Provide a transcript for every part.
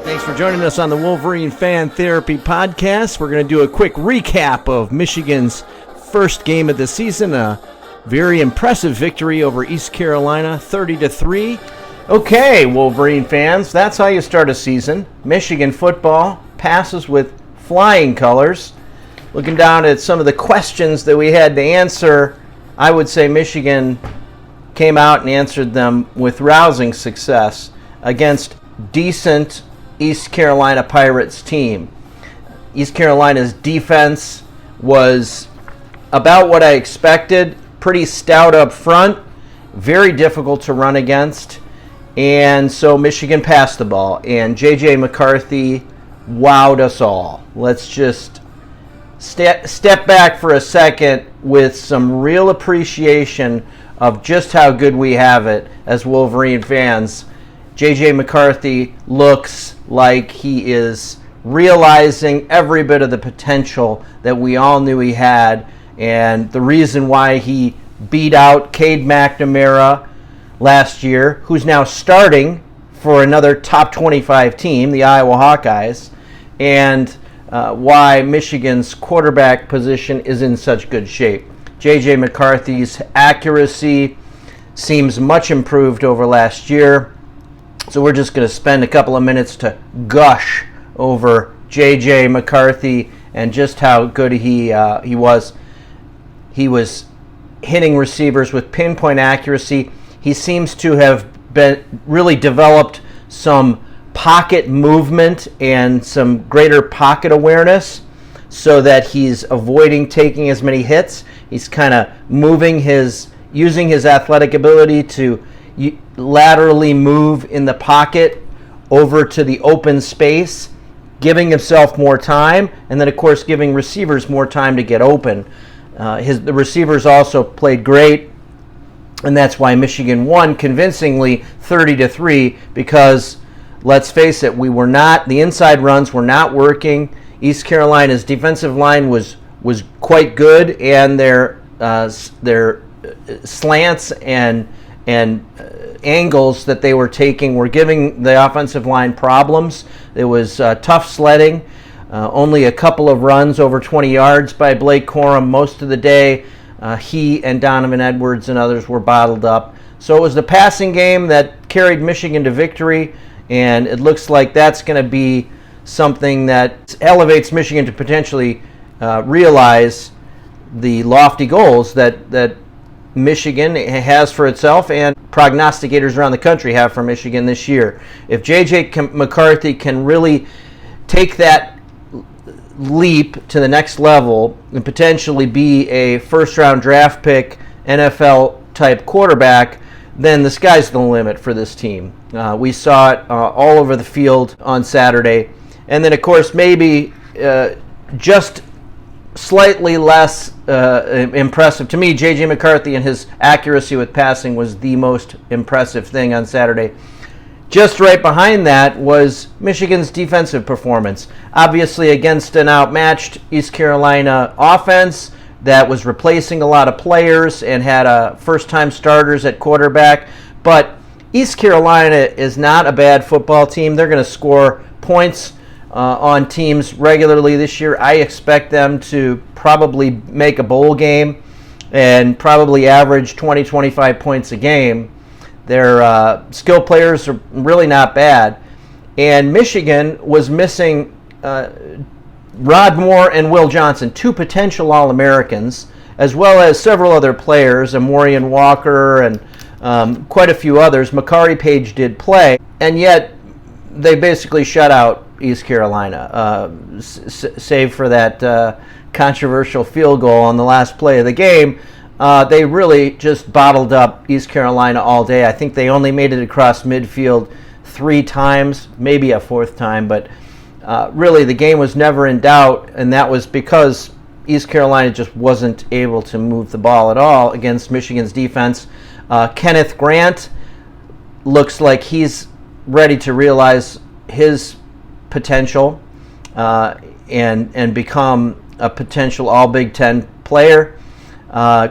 Thanks for joining us on the Wolverine Fan Therapy Podcast. We're going to do a quick recap of Michigan's first game of the season. A very impressive victory over East Carolina, 30-3. Okay, Wolverine fans, that's how you start a season. Michigan football passes with flying colors. Looking down at some of the questions that we had to answer, I would say Michigan came out and answered them with rousing success against decent East Carolina Pirates team. East Carolina's defense was about what I expected, pretty stout up front, very difficult to run against, and so Michigan passed the ball, and J.J. McCarthy wowed us all. Let's just step back for a second with some real appreciation of just how good we have it as Wolverine fans. J.J. McCarthy looks like he is realizing every bit of the potential that we all knew he had, and the reason why he beat out Cade McNamara last year, who's now starting for another top 25 team, the Iowa Hawkeyes, and why Michigan's quarterback position is in such good shape. J.J. McCarthy's accuracy seems much improved over last year. So we're just going to spend a couple of minutes to gush over J.J. McCarthy and just how good he was. He was hitting receivers with pinpoint accuracy. He seems to have really developed some pocket movement and some greater pocket awareness so that he's avoiding taking as many hits. He's kind of using his athletic ability to laterally move in the pocket over to the open space, giving himself more time, and then of course giving receivers more time to get open. The receivers also played great, and that's why Michigan won convincingly 30-3, because let's face it, the inside runs were not working. East Carolina's defensive line was quite good, and their slants and angles that they were taking were giving the offensive line problems. It was tough sledding. Only a couple of runs over 20 yards by Blake Corum most of the day. He and Donovan Edwards and others were bottled up. So it was the passing game that carried Michigan to victory, and it looks like that's going to be something that elevates Michigan to potentially realize the lofty goals that Michigan has for itself and prognosticators around the country have for Michigan this year. If J.J. McCarthy can really take that leap to the next level and potentially be a first-round draft pick, NFL-type quarterback, then the sky's the limit for this team. We saw it all over the field on Saturday. And then, of course, maybe just slightly less impressive. To me, J.J. McCarthy and his accuracy with passing was the most impressive thing on Saturday. Just right behind that was Michigan's defensive performance. Obviously against an outmatched East Carolina offense that was replacing a lot of players and had first-time starters at quarterback. But East Carolina is not a bad football team. They're going to score points on teams regularly this year. I expect them to probably make a bowl game and probably average 20-25 points a game. Their skill players are really not bad. And Michigan was missing Rod Moore and Will Johnson, two potential All-Americans, as well as several other players, Amorian Walker and quite a few others. Makari Page did play, and yet they basically shut out East Carolina, save for that controversial field goal on the last play of the game. They really just bottled up East Carolina all day. I think they only made it across midfield 3 times, maybe a 4th time, but really the game was never in doubt, and that was because East Carolina just wasn't able to move the ball at all against Michigan's defense. Kenneth Grant looks like he's ready to realize his potential and become a potential All-Big Ten player.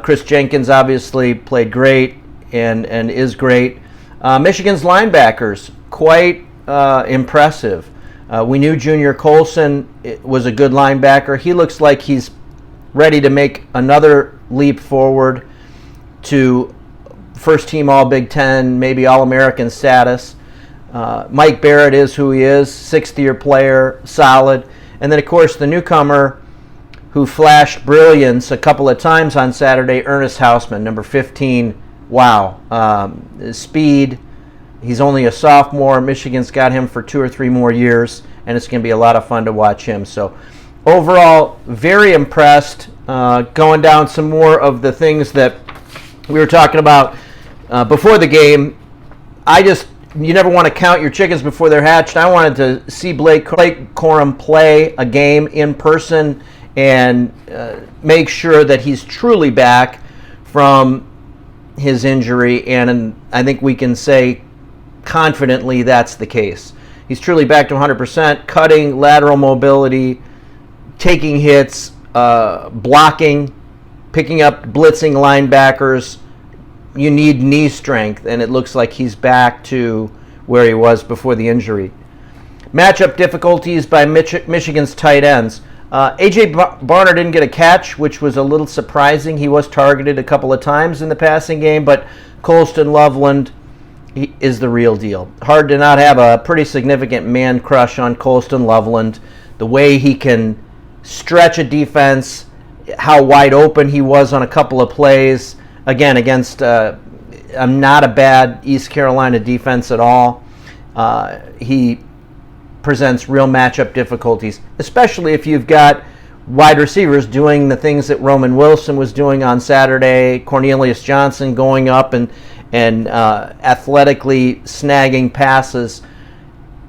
Chris Jenkins obviously played great and is great. Michigan's linebackers, quite impressive. We knew Junior Colson was a good linebacker. He looks like he's ready to make another leap forward to first team All Big Ten, maybe All-American status. Mike Barrett is who he is, sixth-year player, solid. And then, of course, the newcomer who flashed brilliance a couple of times on Saturday, Ernest Hausman, number 15. Wow. Speed. He's only a sophomore. Michigan's got him for 2 or 3 more years, and it's going to be a lot of fun to watch him. So overall, very impressed. Going down some more of the things that we were talking about before the game. You never want to count your chickens before they're hatched. I wanted to see Blake Corum play a game in person and make sure that he's truly back from his injury, and I think we can say confidently that's the case. He's truly back to 100%, cutting, lateral mobility, taking hits, blocking, picking up blitzing linebackers. You need knee strength, and it looks like he's back to where he was before the injury. Matchup difficulties by Michigan's tight ends. A.J. Barner didn't get a catch, which was a little surprising. He was targeted a couple of times in the passing game, but Colston Loveland is the real deal. Hard to not have a pretty significant man crush on Colston Loveland. The way he can stretch a defense, how wide open he was on a couple of plays. Again, against not a bad East Carolina defense at all. He presents real matchup difficulties, especially if you've got wide receivers doing the things that Roman Wilson was doing on Saturday, Cornelius Johnson going up and athletically snagging passes.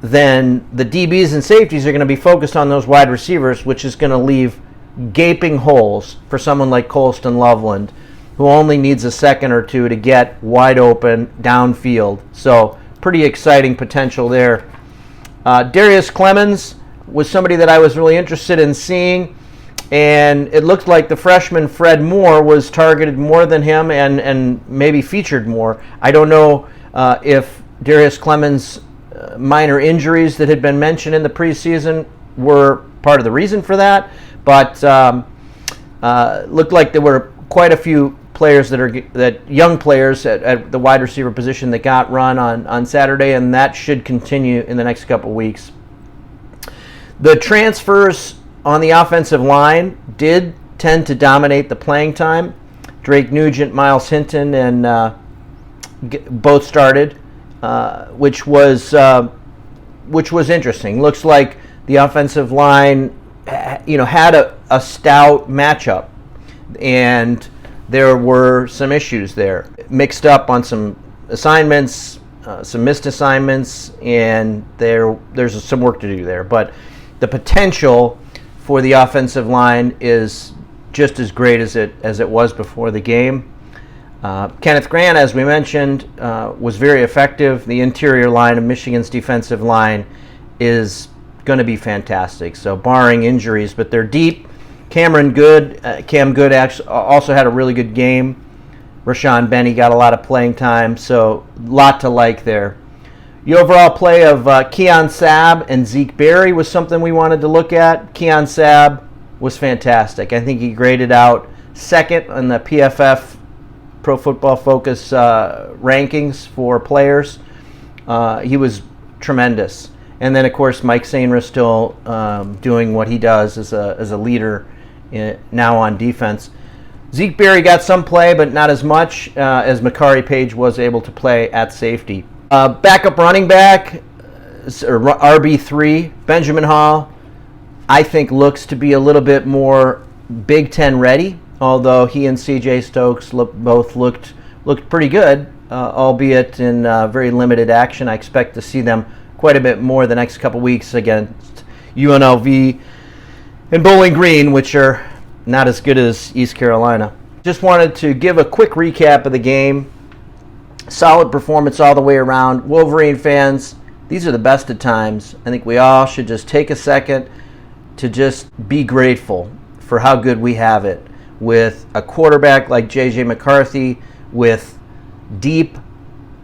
Then the DBs and safeties are going to be focused on those wide receivers, which is going to leave gaping holes for someone like Colston Loveland, who only needs a second or two to get wide open downfield. So pretty exciting potential there. Darius Clemens was somebody that I was really interested in seeing, and it looked like the freshman Fred Moore was targeted more than him and maybe featured more. I don't know if Darius Clemens' minor injuries that had been mentioned in the preseason were part of the reason for that, but looked like there were quite a few players that young players at the wide receiver position that got run on Saturday, and that should continue in the next couple weeks. The transfers on the offensive line did tend to dominate the playing time. Drake Nugent, Miles Hinton, and both started, which was interesting. Looks like the offensive line, had a stout matchup, and there were some issues there, mixed up on some assignments, some missed assignments, and there's some work to do there. But the potential for the offensive line is just as great as it was before the game. Kenneth Grant, as we mentioned, was very effective. The interior line of Michigan's defensive line is going to be fantastic. So barring injuries, but they're deep. Cam Good actually also had a really good game. Rashawn Benny got a lot of playing time, so a lot to like there. The overall play of Keon Sabb and Zeke Berry was something we wanted to look at. Keon Sabb was fantastic. I think he graded out second on the PFF Pro Football Focus rankings for players. He was tremendous. And then, of course, Mike Sainristil still doing what he does as a leader now on defense. Zeke Berry got some play, but not as much as Makari Page was able to play at safety. Backup running back, or RB3, Benjamin Hall, I think looks to be a little bit more Big Ten ready, although he and C.J. Stokes both looked pretty good, albeit in very limited action. I expect to see them quite a bit more the next couple weeks against UNLV and Bowling Green, which are not as good as East Carolina. Just wanted to give a quick recap of the game. Solid performance all the way around. Wolverine fans, these are the best of times. I think we all should just take a second to just be grateful for how good we have it with a quarterback like J.J. McCarthy, with deep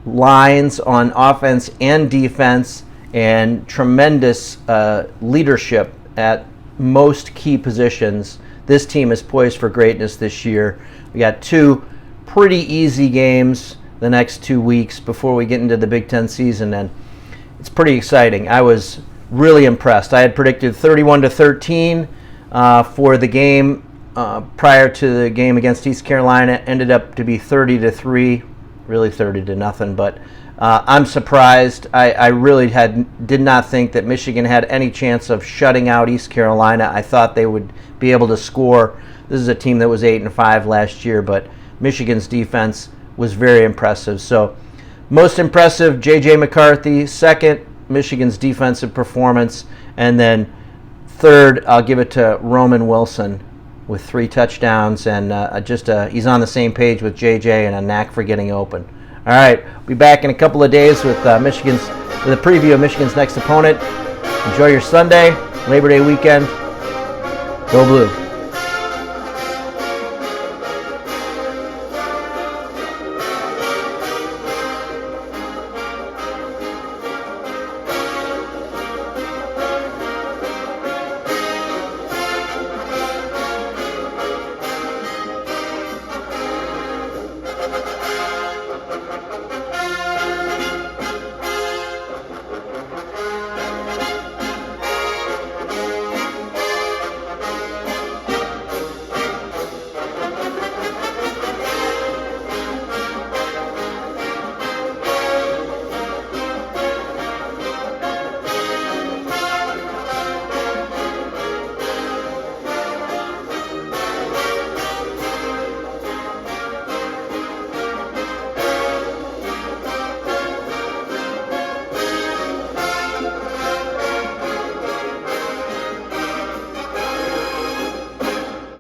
lines on offense and defense, and tremendous leadership at most key positions. This team is poised for greatness this year. We got 2 pretty easy games the next 2 weeks before we get into the Big Ten season, and it's pretty exciting. I was really impressed. I had predicted 31-13 for the game prior to the game against East Carolina. Ended up to be 30-3, really 30-0, but I'm surprised. I really did not think that Michigan had any chance of shutting out East Carolina. I thought they would be able to score. This is a team that was 8-5 last year, but Michigan's defense was very impressive. So, most impressive, J.J. McCarthy. Second, Michigan's defensive performance. And then third, I'll give it to Roman Wilson with 3 touchdowns. And he's on the same page with J.J. and a knack for getting open. All right, we'll be back in a couple of days with a preview of Michigan's next opponent. Enjoy your Sunday, Labor Day weekend. Go Blue.